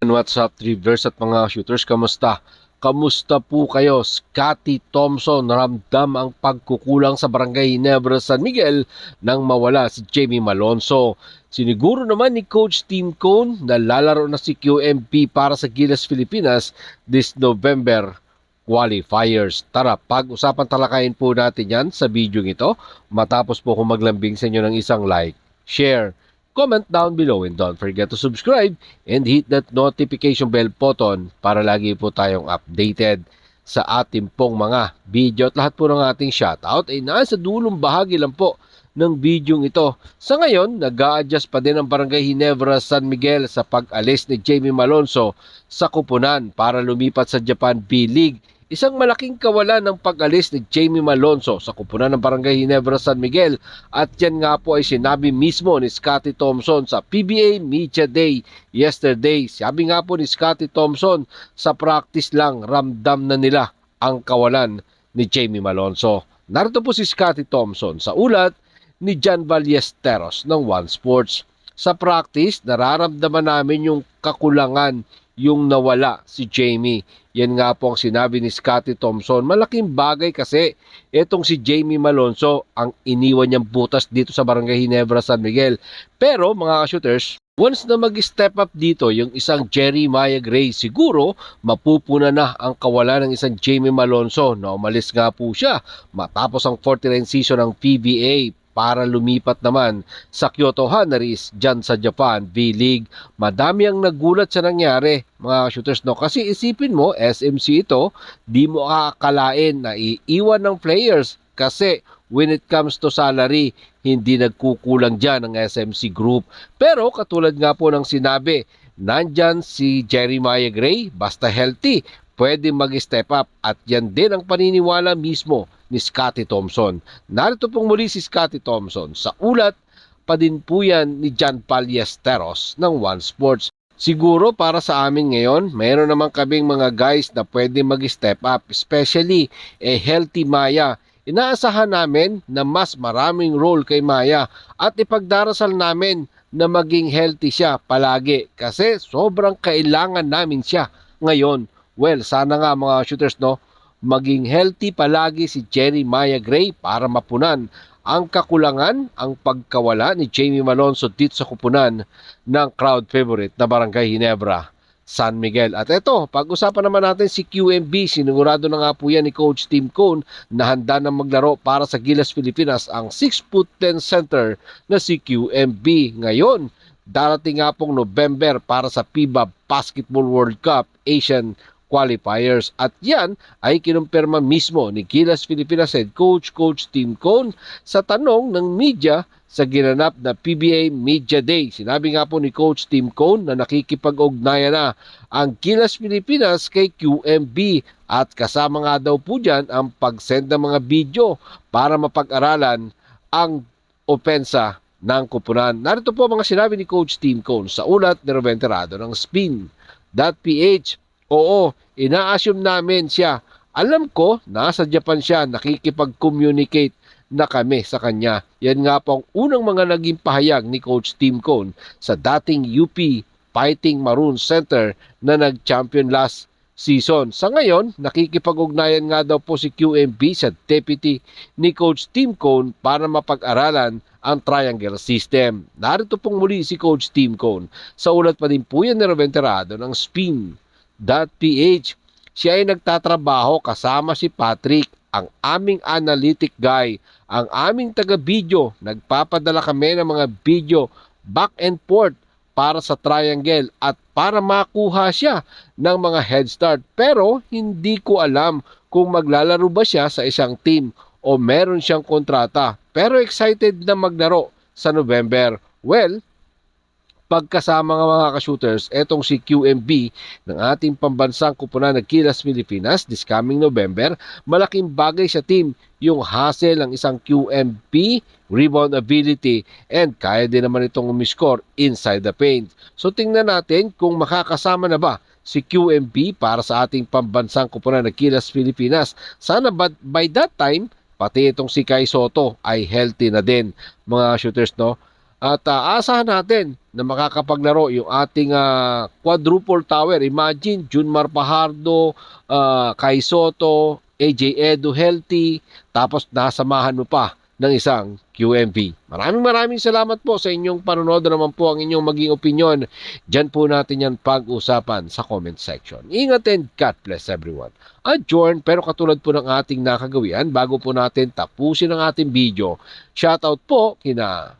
What's up, Drivers at mga shooters? Kamusta? Kamusta po kayo? Scotty Thompson, ramdam ang pagkukulang sa Barangay Ginebra San Miguel nang mawala si Jamie Malonzo. Siniguro naman ni Coach Tim Cone na lalaro na si QMP para sa Gilas Pilipinas this November qualifiers. Tara, pag-usapan talakayin po natin yan sa video ito matapos po kung maglambing sa inyo ng isang like, share, comment down below, and don't forget to subscribe and hit that notification bell button para lagi po tayong updated sa ating pong mga video at lahat po ng ating shoutout ay nasa dulong bahagi lang po ng video ito. Sa ngayon, nag-a-adjust pa din ang Barangay Ginebra San Miguel sa pag-alis ni Jamie Malonzo sa kupunan para lumipat sa Japan B-League. Isang malaking kawalan ng pag-alis ni Jamie Malonzo sa kupunan ng Barangay Ginebra San Miguel at yan nga po ay sinabi mismo ni Scotty Thompson sa PBA Media Day yesterday. Sabi nga po ni Scotty Thompson, sa practice lang ramdam na nila ang kawalan ni Jamie Malonzo. Narito po si Scotty Thompson sa ulat ni John Ballesteros ng One Sports. Sa practice, nararamdaman namin yung kakulangan, yung nawala si Jamie. Yan nga po ang sinabi ni Scotty Thompson. Malaking bagay kasi itong si Jamie Malonzo ang iniwan niyang butas dito sa Barangay Ginebra San Miguel. Pero mga ka-shooters, once na mag-step up dito yung isang Jeremiah Gray, siguro mapupuna na ang kawalan ng isang Jamie Malonzo na umalis nga po siya matapos ang 49 season ng PBA para lumipat naman sa Kyoto Hannaris dyan sa Japan V-League. Madami ang nagulat sa nangyari mga shooters, no? Kasi isipin mo, SMC ito, di mo akalain na iiwan ng players kasi when it comes to salary, hindi nagkukulang dyan ang SMC Group. Pero katulad nga po ng sinabi, nandyan si Jeremiah Gray, basta healthy, pwede mag-step up at yan din ang paniniwala mismo ni Scotty Thompson. Narito pong muli si Scotty Thompson sa ulat pa din po yan ni John Ballesteros ng One Sports. Siguro para sa amin ngayon, mayroon naman kaming mga guys na pwede mag-step up, especially healthy Maya. Inaasahan namin na mas maraming role kay Maya at ipagdarasal namin na maging healthy siya palagi kasi sobrang kailangan namin siya ngayon. Well, sana nga mga shooters, no, maging healthy palagi si Jeremiah Gray para mapunan ang kakulangan, ang pagkawala ni Jamie Malonzo dito sa kupunan ng crowd favorite na Barangay Ginebra San Miguel. At ito, pag-usapan naman natin si QMB. Sinigurado na nga po yan ni Coach Tim Cone na handa na maglaro para sa Gilas Pilipinas ang 6'10" center na si QMB. Ngayon, darating nga pong November para sa FIBA Basketball World Cup Asian qualifiers at yan ay kinumpirma mismo ni Gilas Pilipinas head coach Tim Cone sa tanong ng media sa ginanap na PBA Media Day. Sinabi nga po ni Coach Tim Cone na nakikipag-ugnayan na ang Gilas Pilipinas kay QMB at kasama nga daw po dyan ang pag-send ng mga video para mapag-aralan ang opensa ng kupunan. Narito po mga sinabi ni Coach Tim Cone sa ulat ni Ruben Terrado ng Spin.ph. Oo, ina-assume namin siya. Alam ko, nasa Japan siya, nakikipag-communicate na kami sa kanya. Yan nga po ang unang mga naging pahayag ni Coach Tim Cone sa dating UP Fighting Maroon Center na nag-champion last season. Sa ngayon, nakikipag-ugnayan nga daw po si QMB sa deputy ni Coach Tim Cone para mapag-aralan ang triangle system. Narito pong muli si Coach Tim Cone. Sa ulat pa din po yan ni Ruben Terrado ng Spin.ph. Siya ay nagtatrabaho kasama si Patrick, ang aming analytic guy, ang aming taga-video. Nagpapadala kami ng mga video back and forth para sa triangle at para makuha siya ng mga head start. Pero hindi ko alam kung maglalaro ba siya sa isang team o meron siyang kontrata. Pero excited na maglaro sa November. Well, pagkasama ng mga ka-shooters, etong si QMB ng ating pambansang kupunan ng Gilas Pilipinas this coming November, malaking bagay sa team yung hustle ng isang QMB, rebound ability, and kaya din naman itong umiscore inside the paint. So tingnan natin kung makakasama na ba si QMB para sa ating pambansang kupunan ng Gilas Pilipinas. Sana by that time, pati itong si Kai Soto ay healthy na din mga shooters, no? At asahan natin na makakapaglaro yung ating quadruple tower. Imagine, Junmar Fajardo, Kai Soto, AJ Edu healthy, tapos nasamahan mo pa ng isang QMV. Maraming salamat po sa inyong panonood na naman po ang inyong maging opinion. Diyan po natin yan pag-usapan sa comment section. Ingat and God bless everyone. Adjourn, pero katulad po ng ating nakagawian, bago po natin tapusin ang ating video, shoutout po kina